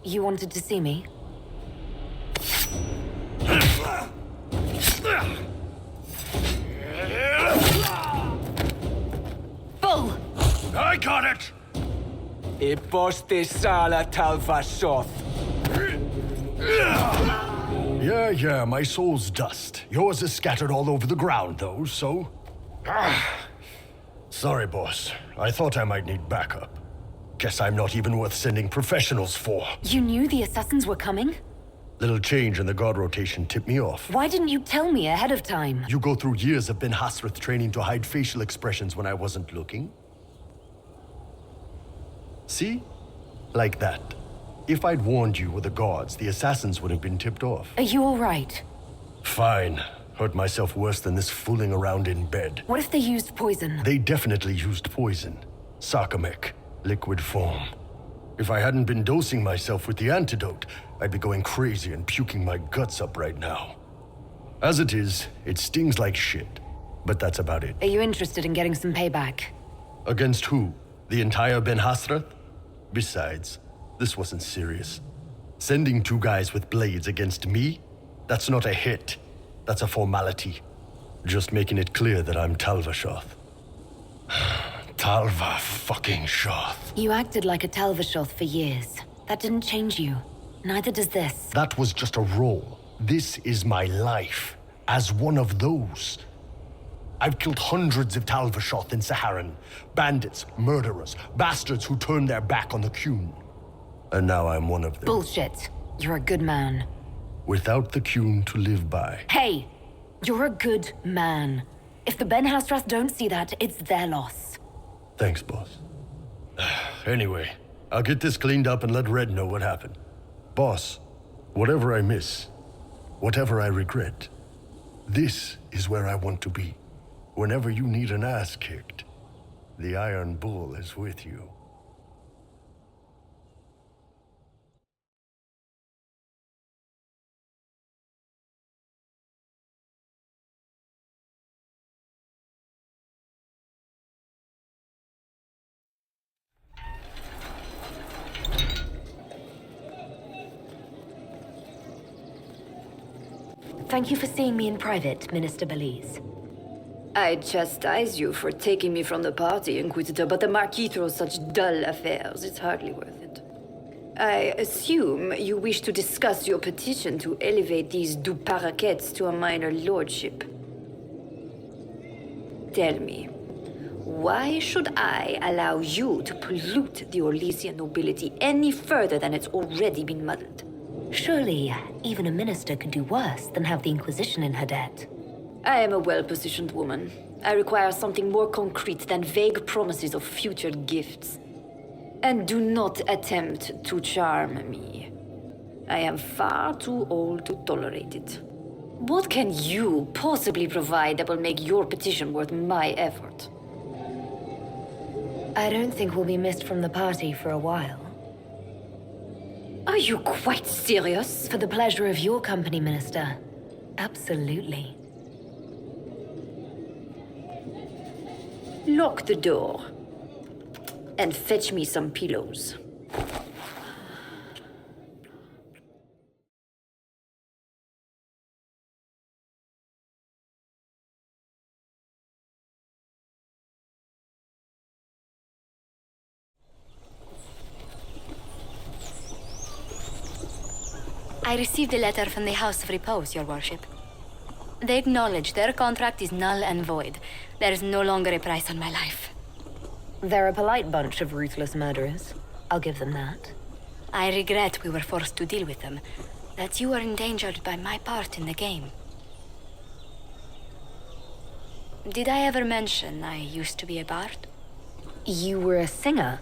You wanted to see me? Bull! I got it! Iposte sala talvashoth. Yeah, my soul's dust. Yours is scattered all over the ground, though, so... Sorry, boss. I thought I might need backup. Guess I'm not even worth sending professionals for. You knew the assassins were coming? Little change in the guard rotation tipped me off. Why didn't you tell me ahead of time? You go through years of Ben Hasrith training to hide facial expressions when I wasn't looking. See? Like that. If I'd warned you were the guards, the assassins would have been tipped off. Are you all right? Fine. Hurt myself worse than this fooling around in bed. What if they used poison? They definitely used poison. Sarcomec. Liquid form. If I hadn't been dosing myself with the antidote, I'd be going crazy and puking my guts up right now. As it is, it stings like shit. But that's about it. Are you interested in getting some payback? Against who? The entire Ben Hasrith? Besides, this wasn't serious. Sending 2 guys with blades against me? That's not a hit. That's a formality. Just making it clear that I'm Talvashoth. Talva fucking Shoth. You acted like a Talvashoth for years. That didn't change you. Neither does this. That was just a role. This is my life. As one of those. I've killed hundreds of Talvashoth in Saharan. Bandits, murderers, bastards who turned their back on the Qun. And now I'm one of them. Bullshit. You're a good man. Without the Qun to live by. Hey! You're a good man. If the Ben Hasrith don't see that, it's their loss. Thanks, boss. Anyway, I'll get this cleaned up and let Red know what happened. Boss, whatever I miss, whatever I regret, this is where I want to be. Whenever you need an ass kicked, the Iron Bull is with you. Thank you for seeing me in private, Minister Belize. I chastise you for taking me from the party, Inquisitor, but the Marquis throws such dull affairs. It's hardly worth it. I assume you wish to discuss your petition to elevate these du paraquets to a minor lordship. Tell me, why should I allow you to pollute the Orlesian nobility any further than it's already been muddled? Surely, even a minister could do worse than have the Inquisition in her debt. I am a well-positioned woman. I require something more concrete than vague promises of future gifts. And do not attempt to charm me. I am far too old to tolerate it. What can you possibly provide that will make your petition worth my effort? I don't think we'll be missed from the party for a while. Are you quite serious? For the pleasure of your company, Minister. Absolutely. Lock the door. And fetch me some pillows. I received a letter from the House of Repose, Your Worship. They acknowledge their contract is null and void. There is no longer a price on my life. They're a polite bunch of ruthless murderers. I'll give them that. I regret we were forced to deal with them, that you were endangered by my part in the game. Did I ever mention I used to be a bard? You were a singer?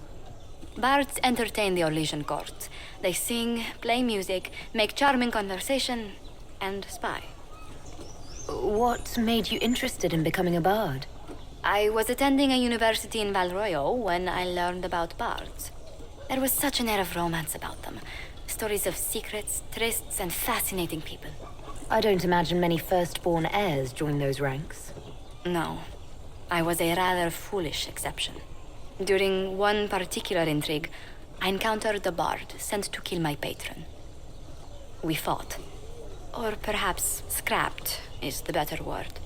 Bards entertain the Orlesian court. They sing, play music, make charming conversation, and spy. What made you interested in becoming a bard? I was attending a university in Valroyo when I learned about bards. There was such an air of romance about them. Stories of secrets, trysts, and fascinating people. I don't imagine many firstborn heirs join those ranks. No, I was a rather foolish exception. During one particular intrigue, I encountered a bard sent to kill my patron. We fought. Or perhaps scrapped is the better word.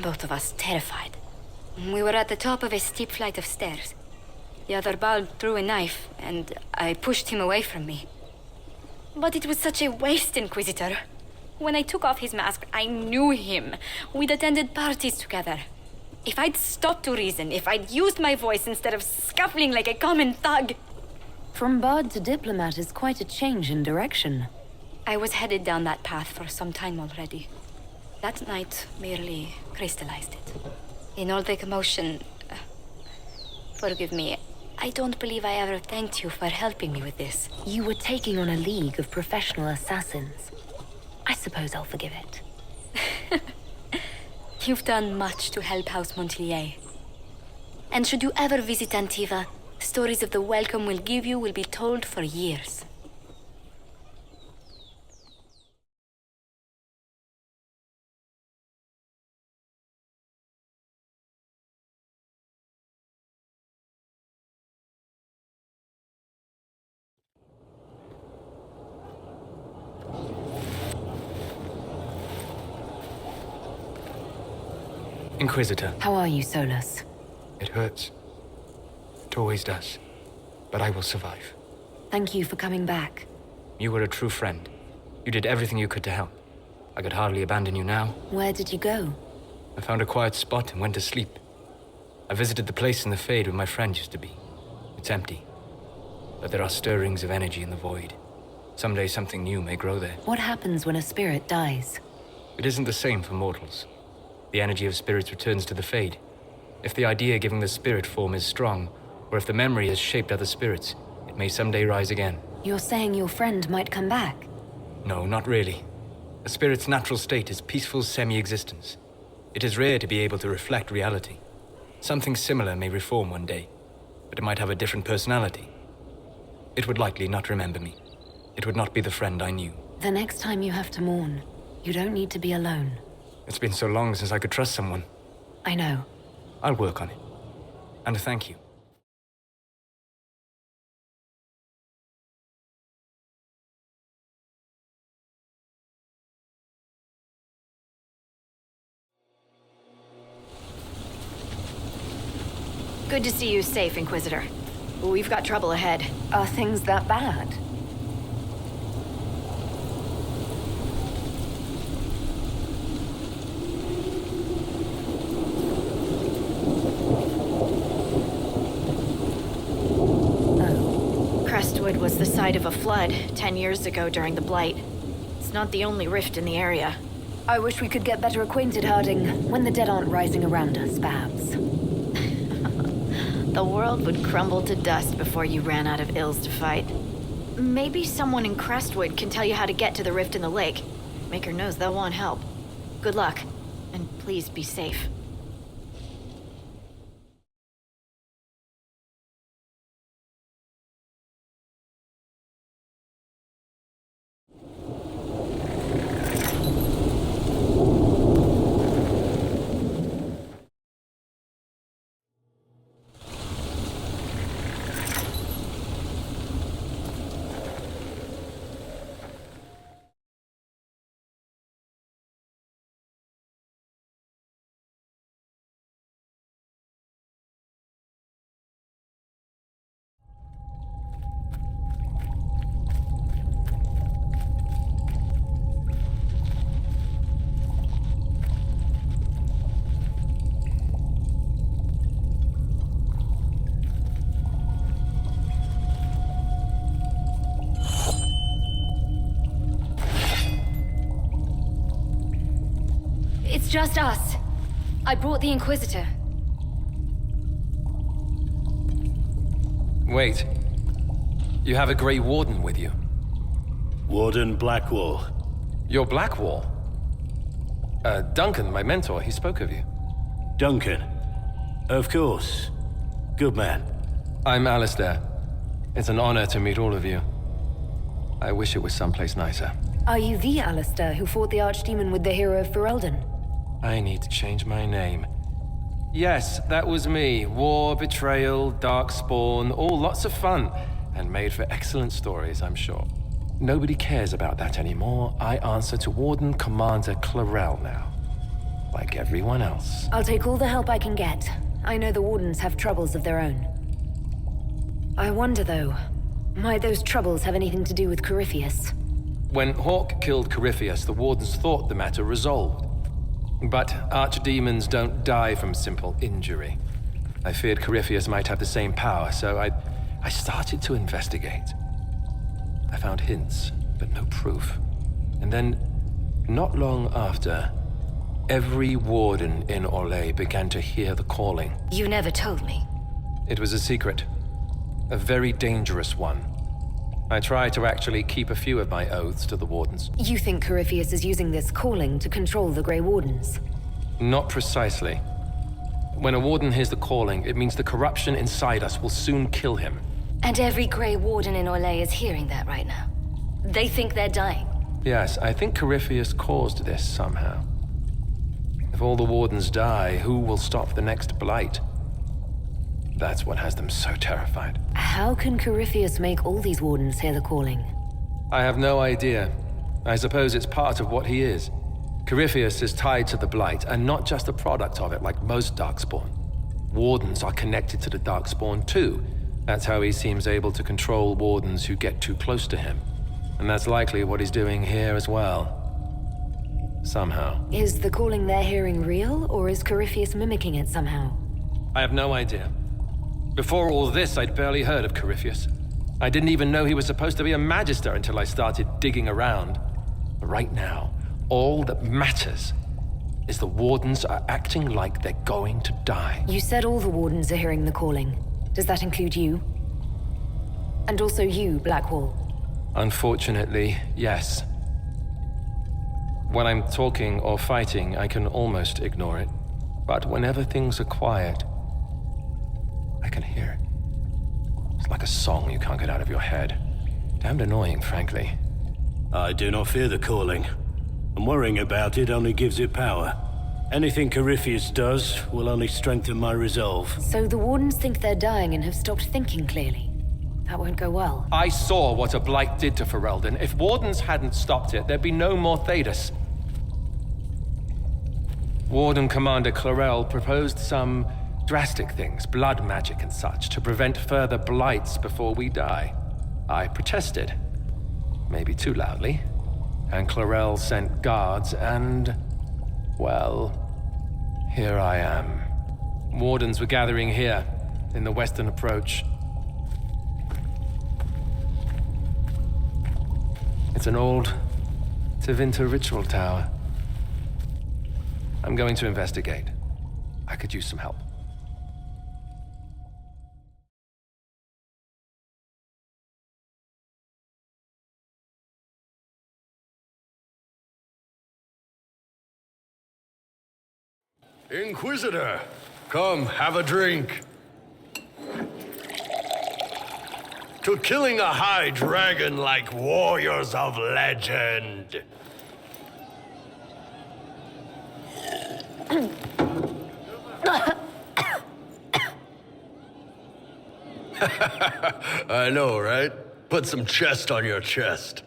Both of us terrified. We were at the top of a steep flight of stairs. The other bard threw a knife, and I pushed him away from me. But it was such a waste, Inquisitor. When I took off his mask, I knew him. We'd attended parties together. If I'd stopped to reason, if I'd used my voice instead of scuffling like a common thug... From bard to diplomat is quite a change in direction. I was headed down that path for some time already. That night merely crystallized it. In all the commotion... forgive me, I don't believe I ever thanked you for helping me with this. You were taking on a league of professional assassins. I suppose I'll forgive it. You've done much to help House Montilier. And should you ever visit Antiva, stories of the welcome we'll give you will be told for years. Inquisitor, How are you, Solus? it hurts. It always does. But I will survive. Thank you for coming back. You were a true friend. You did everything you could to help. I could hardly abandon you now. Where did you go? I found a quiet spot and went to sleep. I visited the place in the Fade where my friend used to be. It's empty. But there are stirrings of energy in the void. Someday something new may grow there. What happens when a spirit dies? It isn't the same for mortals. The energy of spirits returns to the Fade. If the idea giving the spirit form is strong, or if the memory has shaped other spirits, it may someday rise again. You're saying your friend might come back? No, not really. A spirit's natural state is peaceful semi-existence. It is rare to be able to reflect reality. Something similar may reform one day, but it might have a different personality. It would likely not remember me. It would not be the friend I knew. The next time you have to mourn, you don't need to be alone. It's been so long since I could trust someone. I know. I'll work on it. And thank you. Good to see you safe, Inquisitor. We've got trouble ahead. Are things that bad? Crestwood was the site of a flood 10 years ago during the Blight. It's not the only rift in the area. I wish we could get better acquainted, Harding. When the dead aren't rising around us, perhaps. The world would crumble to dust before you ran out of ills to fight. Maybe someone in Crestwood can tell you how to get to the rift in the lake. Maker knows they'll want help. Good luck, and please be safe. It's just us. I brought the Inquisitor. Wait. You have a Grey Warden with you. Warden Blackwall. You're Blackwall? Duncan, my mentor, he spoke of you. Duncan. Of course. Good man. I'm Alistair. It's an honor to meet all of you. I wish it was someplace nicer. Are you the Alistair who fought the Archdemon with the hero of Ferelden? I need to change my name. Yes, that was me. War, betrayal, darkspawn, all lots of fun. and made for excellent stories, I'm sure. Nobody cares about that anymore. I answer to Warden Commander Clarel now. Like everyone else. I'll take all the help I can get. I know the Wardens have troubles of their own. I wonder, though, might those troubles have anything to do with Corypheus? When Hawk killed Corypheus, the Wardens thought the matter resolved. But archdemons don't die from simple injury. I feared Corypheus might have the same power, so I started to investigate. I found hints, but no proof. And then, not long after, every warden in Orlais began to hear the calling. You never told me. It was a secret. A very dangerous one. I try to actually keep a few of my oaths to the Wardens. You think Corypheus is using this calling to control the Grey Wardens? Not precisely. When a Warden hears the calling, it means the corruption inside us will soon kill him. And every Grey Warden in Orlais is hearing that right now. They think they're dying. Yes, I think Corypheus caused this somehow. If all the Wardens die, who will stop the next blight? That's what has them so terrified. How can Corypheus make all these Wardens hear the calling? I have no idea. I suppose it's part of what he is. Corypheus is tied to the Blight, and not just a product of it like most Darkspawn. Wardens are connected to the Darkspawn too. That's how he seems able to control Wardens who get too close to him. And that's likely what he's doing here as well. Somehow. Is the calling they're hearing real, or is Corypheus mimicking it somehow? I have no idea. Before all this, I'd barely heard of Corypheus. I didn't even know he was supposed to be a Magister until I started digging around. But right now, all that matters is the Wardens are acting like they're going to die. You said all the Wardens are hearing the calling. Does that include you? And also you, Blackwall? Unfortunately, yes. When I'm talking or fighting, I can almost ignore it. But whenever things are quiet, I can hear it. It's like a song you can't get out of your head. Damned annoying, frankly. I do not fear the calling. And worrying about it only gives it power. Anything Corypheus does will only strengthen my resolve. So the Wardens think they're dying and have stopped thinking clearly. That won't go well. I saw what a blight did to Ferelden. If Wardens hadn't stopped it, there'd be no more Thedas. Warden Commander Clarel proposed some drastic things, blood magic and such, to prevent further blights before we die. I protested. Maybe too loudly. And Clarel sent guards and... well, here I am. Wardens were gathering here, in the western approach. It's an old Tevinter ritual tower. I'm going to investigate. I could use some help. Inquisitor, come, have a drink. To killing a high dragon like warriors of legend. I know, right? Put some chest on your chest.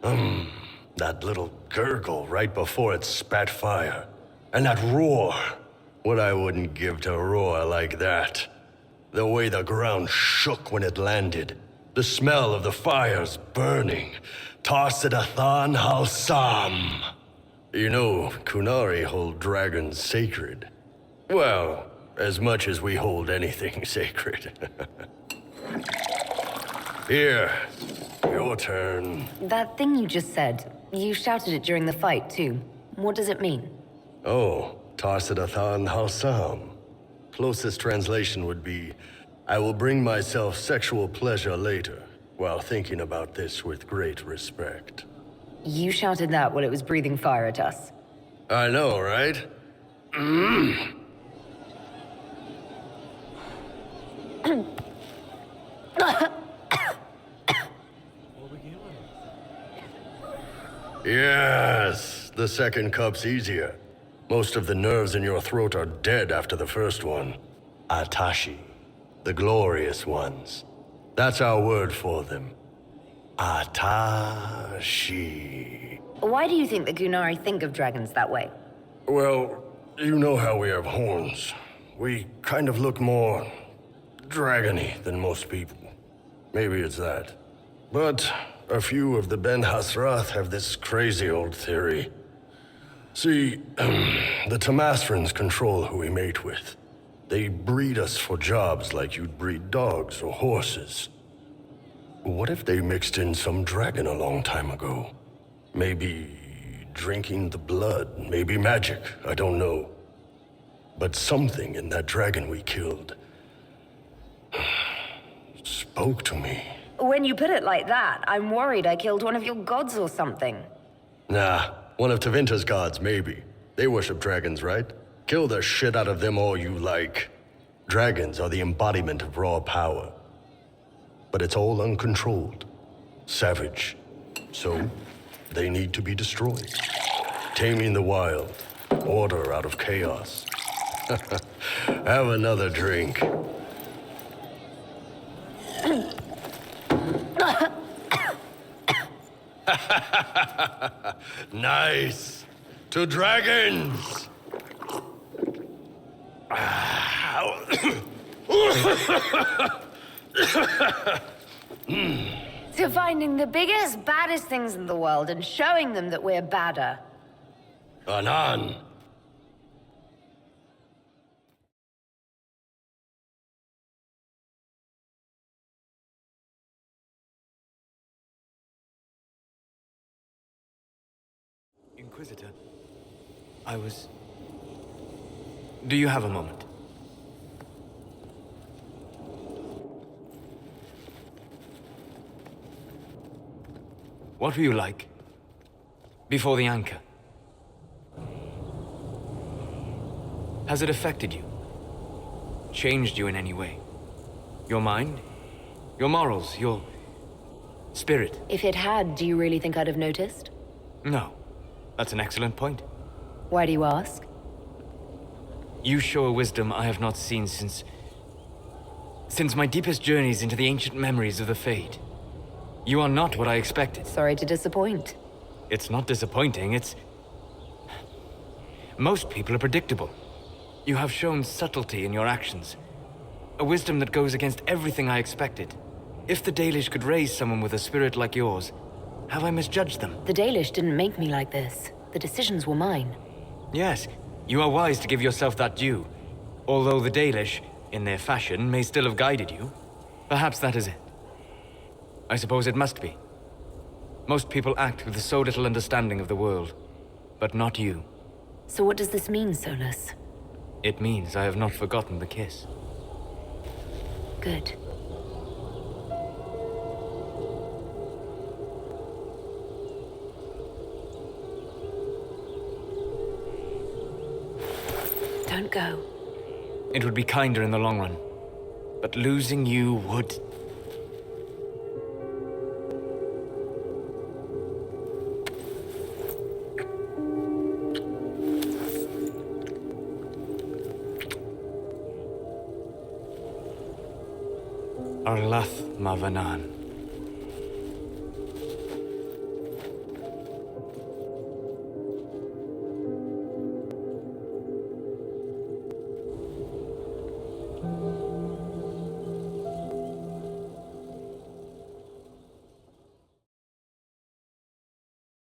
That little gurgle right before it spat fire. And that roar. What I wouldn't give to roar like that. The way the ground shook when it landed. The smell of the fires burning. Tarsidathan Halsam. You know, Kunari hold dragons sacred. Well, as much as we hold anything sacred. Here, your turn. That thing you just said, you shouted it during the fight, too. What does it mean? Oh, Tarsidathan Halsam. Closest translation would be, I will bring myself sexual pleasure later, while thinking about this with great respect. You shouted that while it was breathing fire at us. I know, right? Yes, the second cup's easier. Most of the nerves in your throat are dead after the first one. Atashi, the glorious ones. That's our word for them. Atashi. Why do you think the Gunari think of dragons that way? Well, you know how we have horns. We kind of look more dragony than most people. Maybe it's that. But a few of the Ben Hasrath have this crazy old theory. See, the Tamasrans control who we mate with. They breed us for jobs like you'd breed dogs or horses. What if they mixed in some dragon a long time ago? Maybe drinking the blood, maybe magic, I don't know. But something in that dragon we killed spoke to me. When you put it like that, I'm worried I killed one of your gods or something. Nah, one of Tevinter's gods, maybe. They worship dragons, right? Kill the shit out of them all you like. Dragons are the embodiment of raw power. But it's all uncontrolled. Savage. So, they need to be destroyed. Taming the wild. Order out of chaos. Have another drink. Nice. To dragons! To finding the biggest, baddest things in the world and showing them that we're badder. Anan. Inquisitor, Do you have a moment? What were you like before the anchor? Has it affected you? Changed you in any way? Your mind? Your morals? Your spirit? If it had, do you really think I'd have noticed? No. That's an excellent point. Why do you ask? You show a wisdom I have not seen since my deepest journeys into the ancient memories of the Fade. You are not what I expected. Sorry to disappoint. It's not disappointing, it's... Most people are predictable. You have shown subtlety in your actions. A wisdom that goes against everything I expected. If the Dalish could raise someone with a spirit like yours, have I misjudged them? The Dalish didn't make me like this. The decisions were mine. Yes, you are wise to give yourself that due. Although the Dalish, in their fashion, may still have guided you. Perhaps that is it. I suppose it must be. Most people act with so little understanding of the world. But not you. So what does this mean, Solus? It means I have not forgotten the kiss. Good. Don't go. It would be kinder in the long run. But losing you would... Arlath Mavanan.